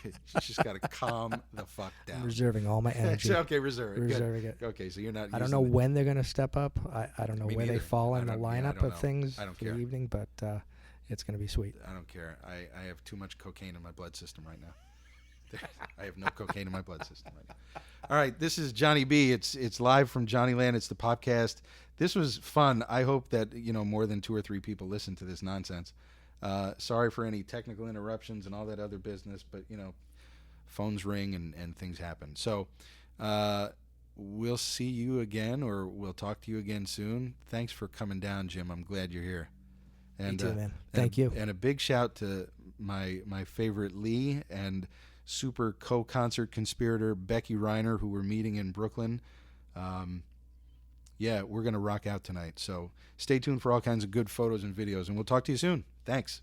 [SPEAKER 1] You just got to calm the fuck down.
[SPEAKER 2] I'm reserving all my energy.
[SPEAKER 1] Okay, reserving
[SPEAKER 2] it.
[SPEAKER 1] Okay, so you're not.
[SPEAKER 2] I don't know when they're going to step up. I don't know where they fall in the lineup of things for the evening, but it's going to be sweet.
[SPEAKER 1] I don't care. I have too much cocaine in my blood system right now. I have no cocaine in my blood system right now. All right, this is Jonny B. It's live from JonnyLand. It's the POPcast. This was fun. I hope that more than 2 or 3 people listen to this nonsense. Sorry for any technical interruptions and all that other business, but phones ring and things happen. So we'll see you again, or we'll talk to you again soon. Thanks for coming down, Jim. I'm glad you're here. And,
[SPEAKER 2] you too, man. Thank you.
[SPEAKER 1] And a big shout to my favorite Lee and super co-concert conspirator Becky Reiner, who we're meeting in Brooklyn. Yeah, we're going to rock out tonight. So stay tuned for all kinds of good photos and videos, and we'll talk to you soon. Thanks.